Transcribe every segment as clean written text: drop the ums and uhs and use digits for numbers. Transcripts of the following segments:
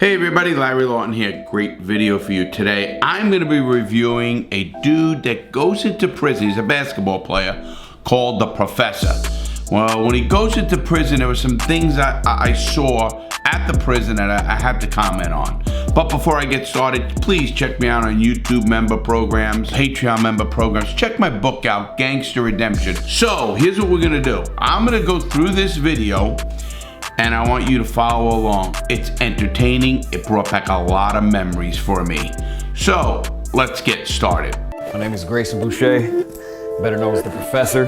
Hey everybody, Larry Lawton here. Great video for you today. I'm going to be reviewing a dude that goes into prison. He's a basketball player called the Professor. Well, when he goes into prison, there were some things I saw at the prison that I had to comment on. But before I get started, please check me out on YouTube member programs, Patreon member programs. Check my book out, Gangster Redemption. So here's what we're going to do. I'm going to go through this video and I want you to follow along. It's entertaining. It brought back a lot of memories for me. So let's get started. My name is Grayson Boucher, better known as the Professor.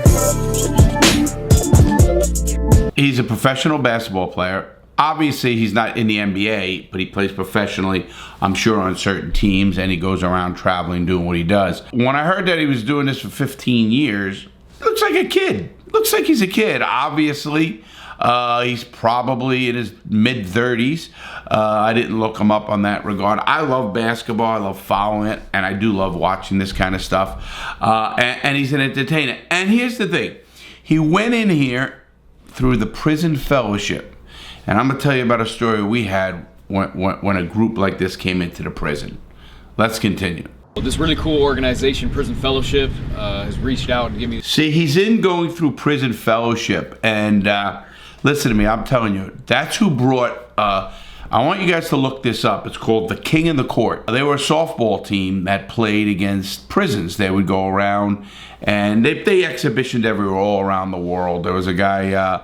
He's a professional basketball player. Obviously, he's not in the NBA, but he plays professionally, I'm sure, on certain teams, and he goes around traveling, doing what he does. When I heard that he was doing this for 15 years, it looks like a kid. Looks like he's a kid, obviously. He's probably in his mid-30s. I didn't look him up on that regard. I love basketball. I love following it, and I do love watching this kind of stuff. And he's an entertainer. And here's the thing. He went in here through the prison fellowship. And I'm going to tell you about a story we had when a group like this came into the prison. Let's continue. This really cool organization, Prison Fellowship, has reached out and given me... See, he's going through prison fellowship, and listen to me, I'm telling you, that's who brought, I want you guys to look this up. It's called The King in the Court. They were a softball team that played against prisons. They would go around, and they exhibitioned everywhere, all around the world. There was a guy,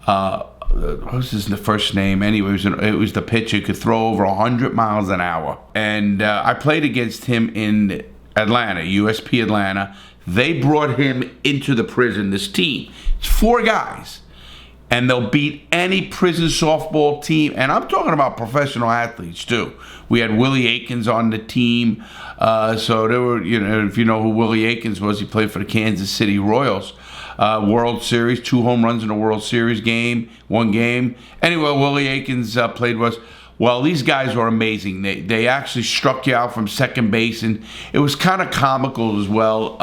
what was his first name? Anyway, it was the pitcher who could throw over 100 miles an hour. And I played against him in Atlanta, USP Atlanta. They brought him into the prison, this team. It's 4 guys. And they'll beat any prison softball team. And I'm talking about professional athletes, too. We had Willie Aikens on the team. So there were, if you know who Willie Aikens was, he played for the Kansas City Royals. World Series, 2 home runs in a World Series game, 1 game. Anyway, Willie Aikens played was, well, these guys were amazing. They actually struck you out from second base, and it was kind of comical as well.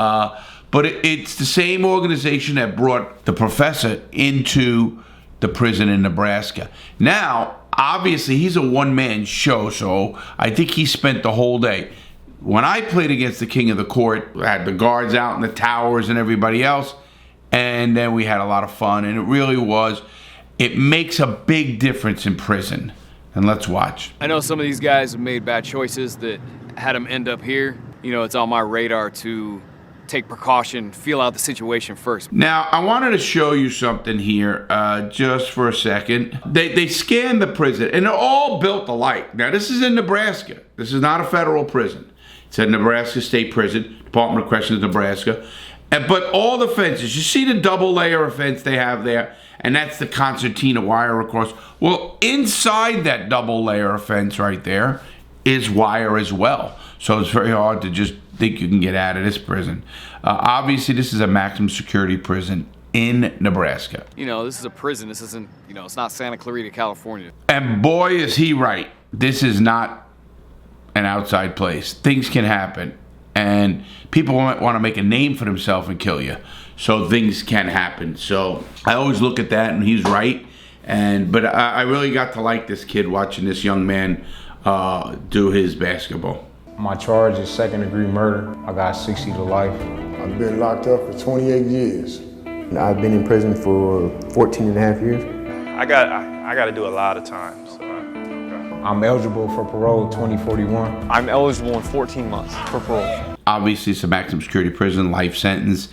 But it's the same organization that brought the Professor into the prison in Nebraska. Now, obviously, he's a one-man show, so I think he spent the whole day. When I played against the King of the Court, I had the guards out in the towers and everybody else, and then we had a lot of fun, and it really was. It makes a big difference in prison. And let's watch. I know some of these guys have made bad choices that had them end up here. It's on my radar to take precaution, feel out the situation first. Now, I wanted to show you something here just for a second. They scanned the prison, and they're all built alike. Now, this is in Nebraska. This is not a federal prison. It's a Nebraska State Prison, Department of Corrections, Nebraska. But all the fences, you see the double layer of fence they have there, and that's the concertina wire across. Well, inside that double layer of fence right there is wire as well. So it's very hard to just think you can get out of this prison. Obviously, this is a maximum security prison in Nebraska. This is a prison. This isn't, it's not Santa Clarita, California. And boy, is he right. This is not an outside place. Things can happen. And people might want to make a name for themselves and kill you. So things can happen. So I always look at that, and he's right. But I really got to like this kid watching this young man do his basketball. My charge is second-degree murder. I got 60 to life. I've been locked up for 28 years. I've been in prison for 14 and a half years. I got to do a lot of time. So. I'm eligible for parole 2041. I'm eligible in 14 months for parole. Obviously, it's a maximum security prison, life sentence,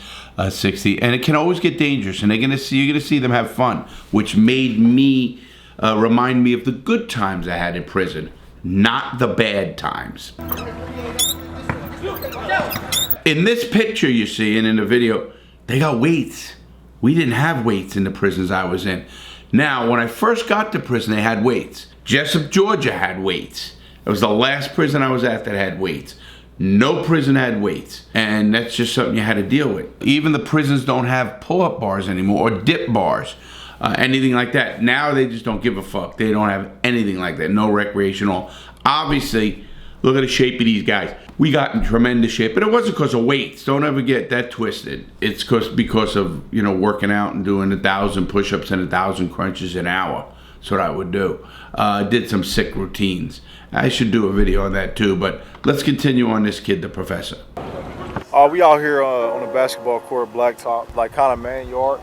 60, and it can always get dangerous. And you're gonna see them have fun, which made me remind me of the good times I had in prison, not the bad times. In this picture you see, and in the video, they got weights. We didn't have weights in the prisons I was in. Now, when I first got to prison, they had weights. Jessup, Georgia had weights. It was the last prison I was at that had weights. No prison had weights, and that's just something you had to deal with. Even the prisons don't have pull-up bars anymore, or dip bars, anything like that. Now they just don't give a fuck. They don't have anything like that, no recreational. Obviously, look at the shape of these guys. We got in tremendous shape, but it wasn't because of weights. Don't ever get that twisted. It's because of working out and doing 1,000 push-ups and 1,000 crunches an hour. That's what I would do. Did some sick routines. I should do a video on that too, but let's continue on this kid, the professor. We out here on the basketball court, blacktop, like kind of main yard.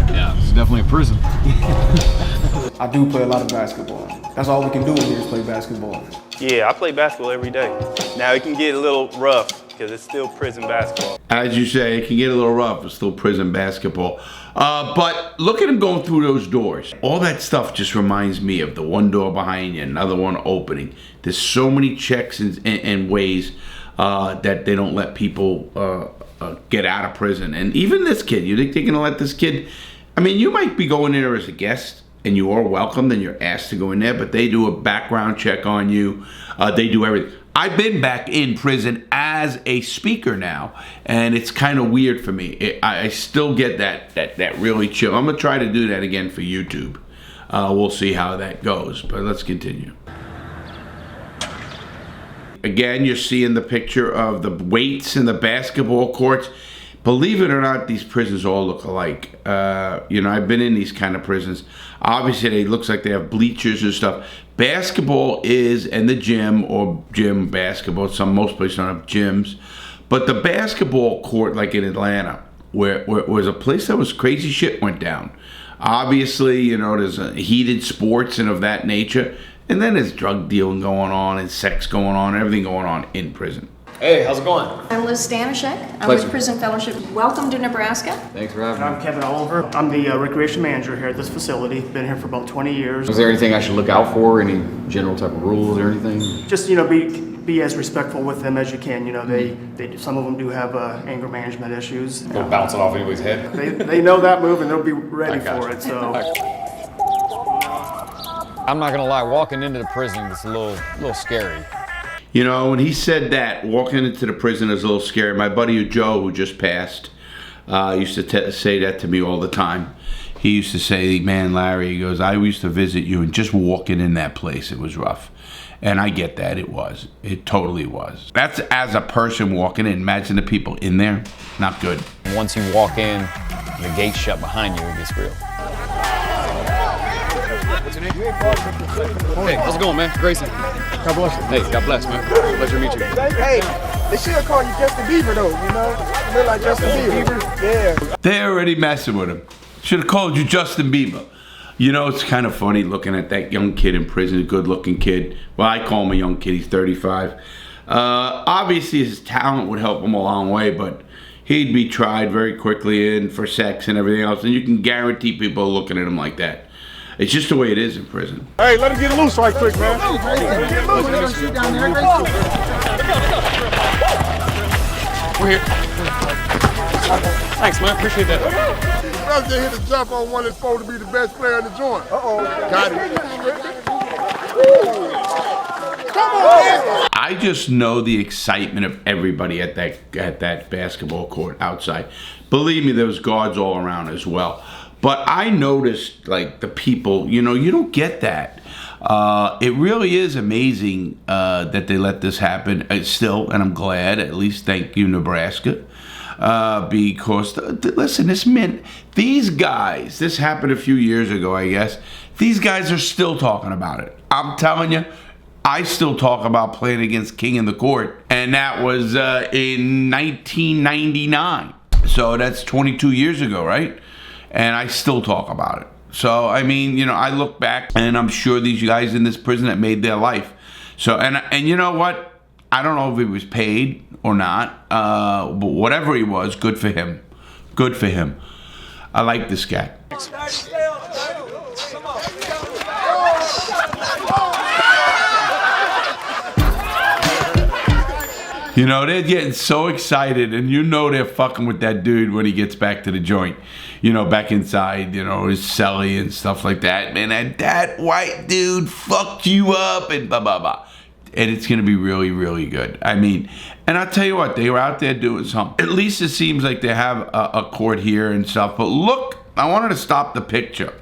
Yeah, it's definitely a prison. I do play a lot of basketball. That's all we can do in here is play basketball. Yeah, I play basketball every day. Now it can get a little rough because it's still prison basketball. As you say, it can get a little rough. It's still prison basketball. But look at him going through those doors. All that stuff just reminds me of the one door behind you, another one opening. There's so many checks and ways that they don't let people get out of prison. And even this kid, you think they're going to let this kid? I mean, you might be going in there as a guest, and you are welcome, then you're asked to go in there, but they do a background check on you. They do everything. I've been back in prison as a speaker now, and it's kind of weird for me. I still get that really chill. I'm gonna try to do that again for YouTube. We'll see how that goes, but let's continue. Again, you're seeing the picture of the weights in the basketball courts. Believe it or not, these prisons all look alike. You know, I've been in these kind of prisons. Obviously, it looks like they have bleachers and stuff. Basketball is, and the gym, or gym basketball, most places don't have gyms. But the basketball court, like in Atlanta, where was a place that was crazy shit went down. Obviously, you know, there's heated sports and of that nature. And then there's drug dealing going on and sex going on, everything going on in prison. Hey, how's it going? I'm Liz Stanishek. I'm Pleasure. with Prison Fellowship. Welcome to Nebraska. Thanks for having me. I'm Kevin Oliver. I'm the recreation manager here at this facility. Been here for about 20 years. Is there anything I should look out for? Any general type of rules or anything? Just, you know, be as respectful with them as you can. You know, they some of them do have anger management issues. Don't bounce it off anybody's head. They know that move and they'll be ready for it. So. I'm not gonna lie, walking into the prison is a little scary. You know, when he said that, walking into the prison is a little scary. My buddy Joe, who just passed, used to say that to me all the time. He used to say, man, Larry, he goes, I used to visit you, and just walking in that place, it was rough. And I get that, it was. It totally was. That's as a person walking in. Imagine the people in there, not good. Once you walk in, the gate's shut behind you, it gets real. Hey, how's it going, man? Grayson. God bless you. Hey, God bless, man. Pleasure to meet you. Hey, they should have called you Justin Bieber though, you know? You look like Justin Bieber. Yeah. They're already messing with him. Should have called you Justin Bieber. You know, it's kind of funny looking at that young kid in prison, a good-looking kid. Well, I call him a young kid. He's 35. Obviously, his talent would help him a long way, but he'd be tried very quickly in for sex and everything else, and you can guarantee people are looking at him like that. It's just the way it is in prison. Hey, let him get loose right quick, man. We're here. Thanks, man. Appreciate that. Brother just hit a jump on one that's supposed to be the best player in the joint. Got it. Come on. I just know the excitement of everybody at that basketball court outside. Believe me, there was guards all around as well. But I noticed, like, the people, you know, you don't get that. It really is amazing that they let this happen still, and I'm glad. At least thank you, Nebraska. Because, listen, this meant these guys, this happened a few years ago, I guess. These guys are still talking about it. I'm telling you, I still talk about playing against King in the Court, and that was in 1999. So that's 22 years ago, right? And I still talk about it. So, I mean, you know, I look back and I'm sure these guys in this prison that made their life. So, and you know what? I don't know if he was paid or not, but whatever he was, good for him. Good for him. I like this guy. You know, they're getting so excited, and you know they're fucking with that dude when he gets back to the joint. You know, back inside, you know, his celly and stuff like that. Man, that white dude fucked you up and blah, blah, blah. And it's going to be really, really good. I mean, and I'll tell you what, they were out there doing something. At least it seems like they have a court here and stuff. But look, I wanted to stop the picture.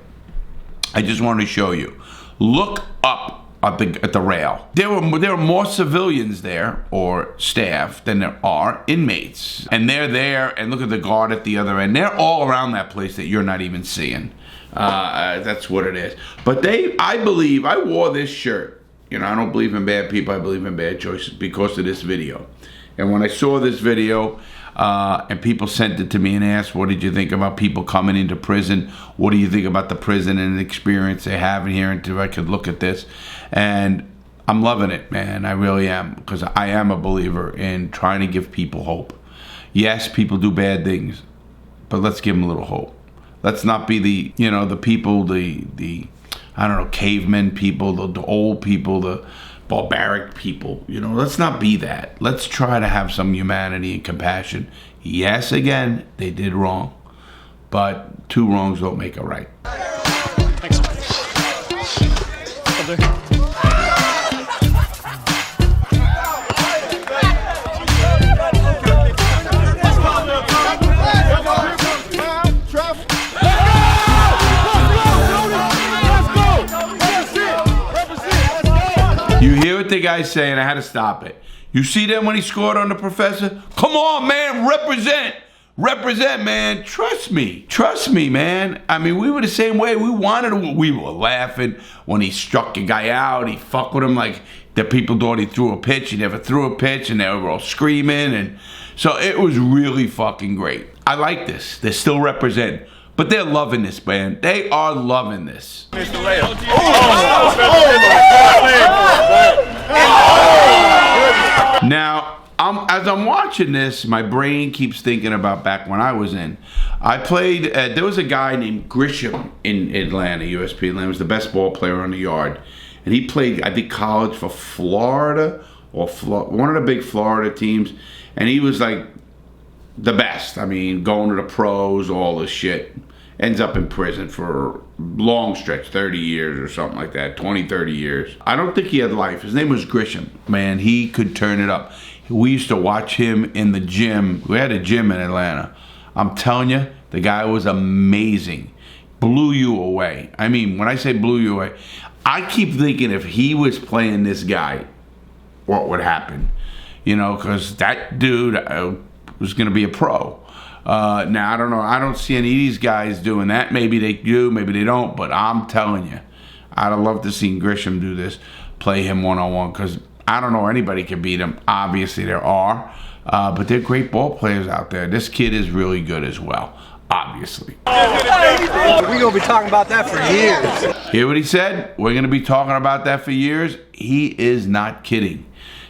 I just wanted to show you. Look up at the rail. There were more civilians there, or staff, than there are inmates. And they're there, and look at the guard at the other end. They're all around that place that you're not even seeing. That's what it is. But I believe, I wore this shirt. You know, I don't believe in bad people, I believe in bad choices because of this video. And when I saw this video, and people sent it to me and asked, what did you think about people coming into prison? What do you think about the prison and the experience they have in here? And if I could look at this. And I'm loving it, man. I really am. Because I am a believer in trying to give people hope. Yes, people do bad things. But let's give them a little hope. Let's not be the, you know, the people, the I don't know, cavemen people, the old people, the barbaric people. You know, let's not be that. Let's try to have some humanity and compassion. Yes, again, they did wrong. But two wrongs don't make a right. Thanks. Up there. You hear what the guy's saying? I had to stop it. You see that when he scored on the professor? Come on, man, represent. Represent, man. Trust me. Trust me, man. I mean, we were the same way. We were laughing when he struck a guy out. He fucked with him like the people thought he threw a pitch. He never threw a pitch, and they were all screaming. And so it was really fucking great. I like this. They still represent. But they're loving this, man. They are loving this. Now, as I'm watching this, my brain keeps thinking about back when I was in. I played, there was a guy named Grisham in Atlanta, USP Atlanta. He was the best ball player on the yard. And he played, I think, college for Florida, or one of the big Florida teams. And he was like the best. I mean, going to the pros, all this shit. Ends up in prison for a long stretch, 30 years or something like that, 20, 30 years. I don't think he had life. His name was Grisham. Man, he could turn it up. We used to watch him in the gym. We had a gym in Atlanta. I'm telling you, the guy was amazing. Blew you away. I mean, when I say blew you away, I keep thinking if he was playing this guy, what would happen? You know, because that dude was going to be a pro. Now, I don't know. I don't see any of these guys doing that. Maybe they do, maybe they don't. But I'm telling you, I'd have loved to see Grisham do this, play him one-on-one, because I don't know anybody can beat him. Obviously, there are. But they're great ball players out there. This kid is really good as well, obviously. We're going to be talking about that for years. Hear what he said? We're going to be talking about that for years. He is not kidding.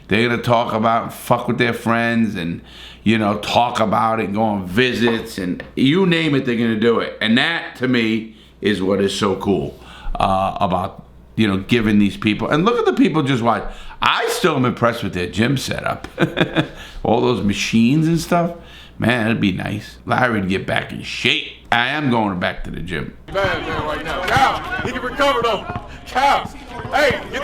They're going to talk about and fuck with their friends and, you know, talk about it and go on visits and you name it, they're going to do it. And that, to me, is what is so cool about, you know, giving these people. And look at the people just watch. I still am impressed with their gym setup. All those machines and stuff. Man, it'd be nice. Larry'd get back in shape. I am going back to the gym. Bad man right now. Cal, he can recover though. Cal, hey, get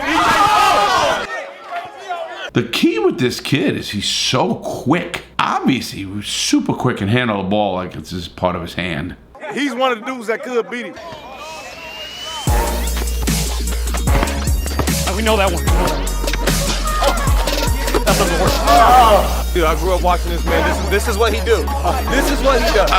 the The key with this kid is he's so quick. Obviously, he was super quick and handle the ball like it's just part of his hand. He's one of the dudes that could beat him. We know that one. That's the worst. Dude, I grew up watching this man. This is what he do. This is what he does.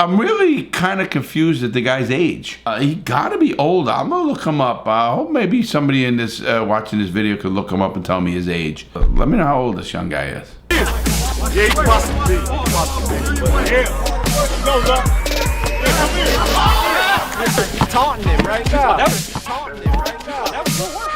I'm really kind of confused at the guy's age. He got to be older. I'm gonna look him up. I hope maybe somebody in this watching this video could look him up and tell me his age. Let me know how old this young guy is. Yeah, he must be. He must be. Yeah. Goes up. He's taunting him right now. That was taunting him right now. That was good work.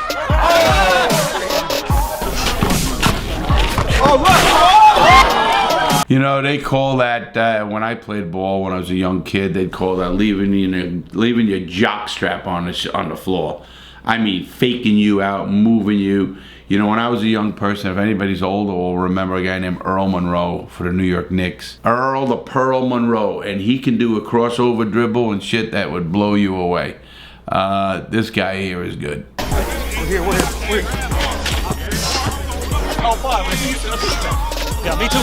Oh, look! You know, they call that, when I played ball when I was a young kid, they'd call that leaving your jock strap on the floor. I mean, faking you out, moving you. You know, when I was a young person, if anybody's older will remember a guy named Earl Monroe for the New York Knicks. Earl the Pearl Monroe, and he can do a crossover dribble and shit that would blow you away. This guy here is good. We're here. Oh, five. Yeah, me too.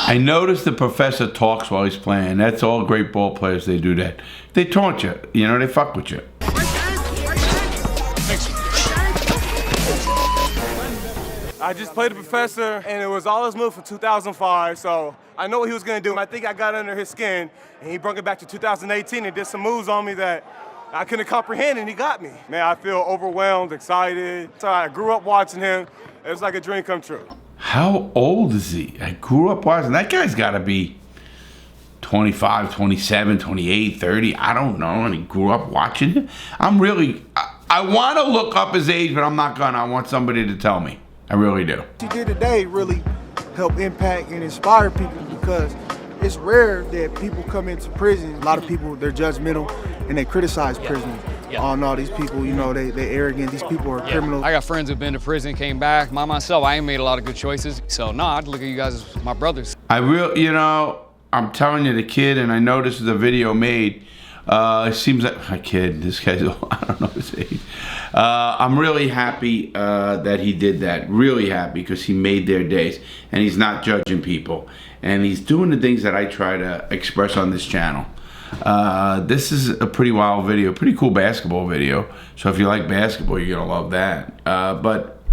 I noticed the professor talks while he's playing. That's all great ball players, they do that. They taunt you, you know, they fuck with you. Thanks. I just played the professor, and it was all his move for 2005, so I know what he was going to do. I think I got under his skin, and he brought it back to 2018 and did some moves on me that I couldn't comprehend, and he got me. Man, I feel overwhelmed, excited. So I grew up watching him. It was like a dream come true. How old is he? I grew up watching. That guy's got to be 25, 27, 28, 30. I don't know. And he grew up watching him. I want to look up his age, but I'm not going to. I want somebody to tell me. I really do. What you did today really helped impact and inspire people because it's rare that people come into prison. A lot of people, they're judgmental and they criticize prisoners. Oh no, these people, you know, they arrogant. These people are criminals. I got friends who've been to prison, came back. Myself, I ain't made a lot of good choices. So no, I'd look at you guys as my brothers. I'm telling you, the kid, and I know this is a video made. It seems like a kid. This guy's, I don't know his age. I'm really happy that he did that. Really happy because he made their days, and he's not judging people, and he's doing the things that I try to express on this channel. This is a pretty wild video, pretty cool basketball video. So if you like basketball, you're gonna love that. But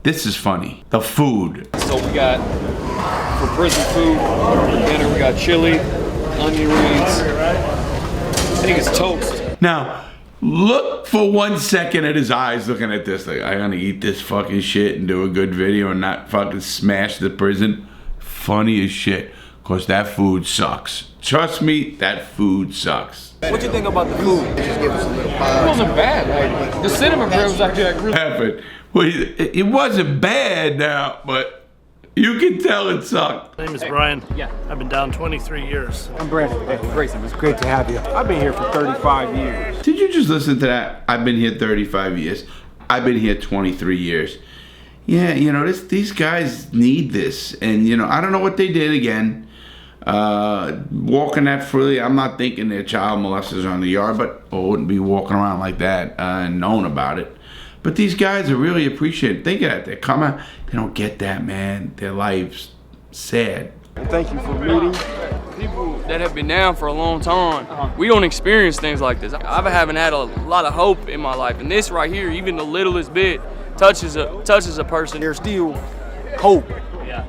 this is funny. The food. So we got, for prison food, for dinner, we got chili, onion rings. I think it's toast. Now, look for 1 second at his eyes looking at this. Like, I'm gonna eat this fucking shit and do a good video and not fucking smash the prison. Funny as shit. Because that food sucks. Trust me, that food sucks. What you think about the food? Just give us a little pie. It wasn't bad. Like, the cinnamon bread was actually like really Happened. Well, it wasn't bad now, but you can tell it sucked. My name is Brian. Yeah. I've been down 23 years. I'm Brandon. Grayson, it's great to have you. I've been here for 35 years. Did you just listen to that? I've been here 35 years. I've been here 23 years. Yeah, you know, these guys need this. And, you know, I don't know what they did again. Walking that freely, I'm not thinking they're child molesters on the yard, but I wouldn't be walking around like that and knowing about it. But these guys are really appreciated. Think of that. They come out, they don't get that, man. Their life's sad. Thank you for meeting. people that have been down for a long time. We don't experience things like this. I haven't had a lot of hope in my life, and this right here, even the littlest bit, touches a person. There's still hope. Yeah.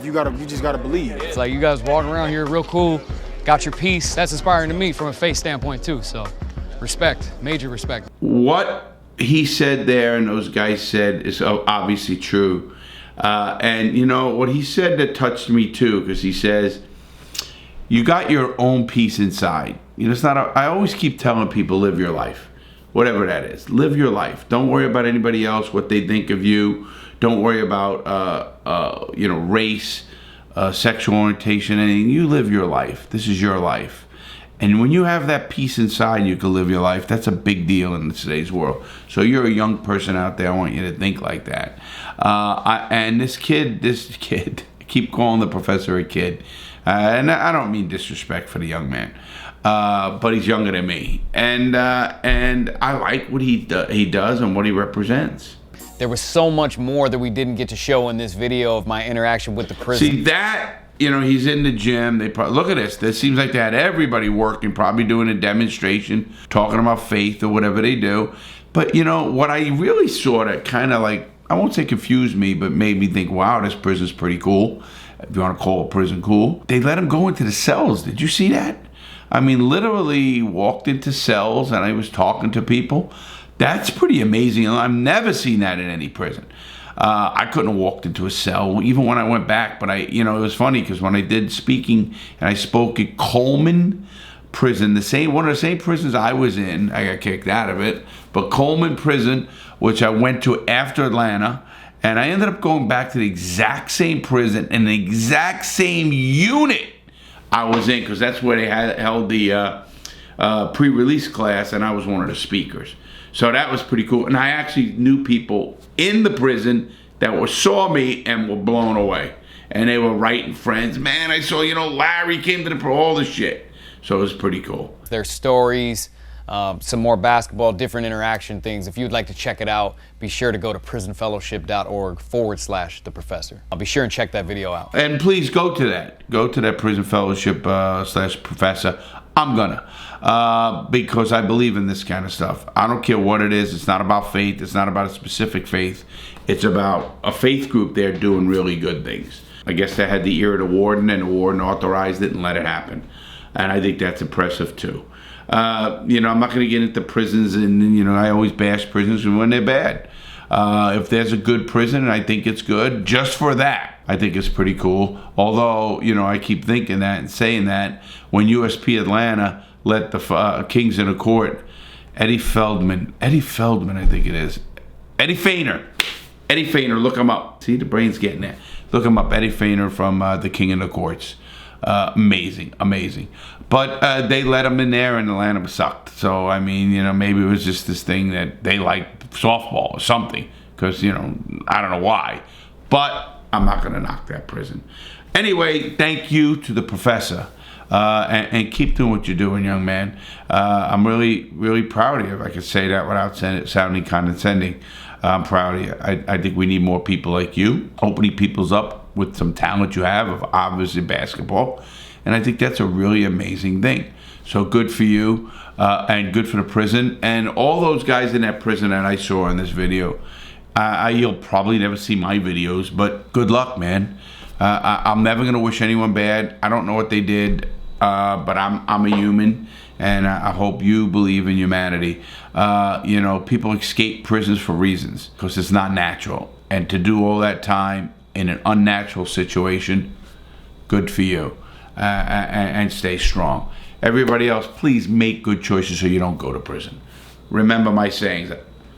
You just gotta believe. It's like you guys walking around here real cool, got your peace. That's inspiring to me from a faith standpoint too. So, respect, major respect. What he said there and those guys said is obviously true. And you know, what he said that touched me too, because he says, you got your own peace inside. You know, it's not, I always keep telling people, live your life. Whatever that is, live your life. Don't worry about anybody else, what they think of you. Don't worry about, you know, race, sexual orientation, anything. You live your life. This is your life. And when you have that peace inside, you can live your life. That's a big deal in today's world. So you're a young person out there. I want you to think like that. And this kid, I keep calling the professor a kid. And I don't mean disrespect for the young man. But he's younger than me. And I like what he does and what he represents. There was so much more that we didn't get to show in this video of my interaction with the prison. See that, you know, he's in the gym. They probably, look at this. This seems like they had everybody working, probably doing a demonstration, talking about faith or whatever they do. But you know, what I really saw that kind of like, I won't say confused me, but made me think, wow, this prison's pretty cool. If you want to call a prison cool. They let him go into the cells. Did you see that? I mean, literally walked into cells and I was talking to people. That's pretty amazing. I've never seen that in any prison. I couldn't have walked into a cell even when I went back, but you know, it was funny because when I did speaking and I spoke at Coleman Prison, one of the same prisons I was in, I got kicked out of it, but Coleman Prison, which I went to after Atlanta, and I ended up going back to the exact same prison and the exact same unit I was in, because that's where they held the pre-release class, and I was one of the speakers. So that was pretty cool. And I actually knew people in the prison that saw me and were blown away. And they were writing friends. Man, I saw, you know, Larry came to all the shit. So it was pretty cool. Their stories, some more basketball, different interaction things. If you'd like to check it out, be sure to go to prisonfellowship.org/theprofessor. I'll be sure and check that video out. And please go to that. Go to that Prison Fellowship /professor. I'm gonna. Because I believe in this kind of stuff. I don't care what it is. It's not about faith. It's not about a specific faith. It's about a faith group there doing really good things. I guess they had the ear of the warden, and the warden authorized it and let it happen. And I think that's impressive too. You know, I'm not going to get into prisons, and, you know, I always bash prisons when they're bad. If there's a good prison, and I think it's good, just for that, I think it's pretty cool. Although, you know, I keep thinking that and saying that when USP Atlanta let the Kings in the Court, Eddie Feldman, I think it is. Eddie Feiner, look him up. See, the brain's getting there. Look him up, Eddie Feiner from the King in the Courts. Amazing. But they let him in there, and Atlanta sucked. So, I mean, you know, maybe it was just this thing that they liked softball or something. Because, you know, I don't know why. But I'm not going to knock that prison. Anyway, thank you to the professor. And keep doing what you're doing, young man. I'm really, really proud of you, if I could say that without sounding condescending. I'm proud of you. I think we need more people like you, opening people's up with some talent you have, of obviously basketball. And I think that's a really amazing thing. So good for you, and good for the prison. And all those guys in that prison that I saw in this video, you'll probably never see my videos, but good luck, man. I'm never going to wish anyone bad. I don't know what they did, but I'm a human, and I hope you believe in humanity. You know, people escape prisons for reasons, because it's not natural. And to do all that time in an unnatural situation, good for you. And stay strong. Everybody else, please make good choices so you don't go to prison. Remember my sayings.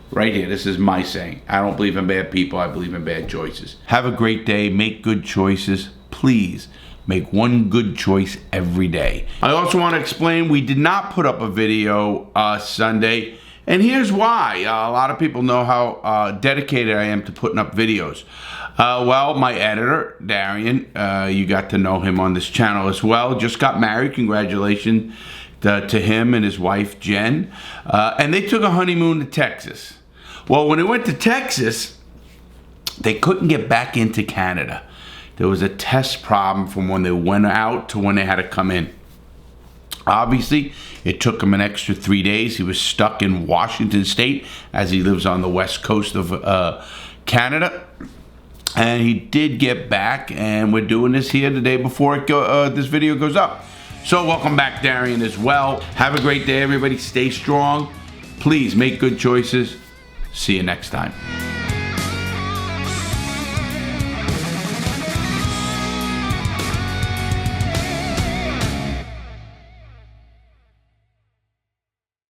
Right here, this is my saying. I don't believe in bad people, I believe in bad choices. Have a great day, make good choices. Please, make one good choice every day. I also want to explain, we did not put up a video Sunday, and here's why. A lot of people know how dedicated I am to putting up videos. Well, my editor, Darian, you got to know him on this channel as well, just got married. Congratulations to him and his wife, Jen. And they took a honeymoon to Texas. Well, when they went to Texas, they couldn't get back into Canada. There was a test problem from when they went out to when they had to come in. Obviously, it took him an extra 3 days. He was stuck in Washington State, as he lives on the west coast of Canada. And he did get back, and we're doing this here the day before this video goes up. So welcome back, Darian, as well. Have a great day, everybody. Stay strong. Please make good choices. See you next time.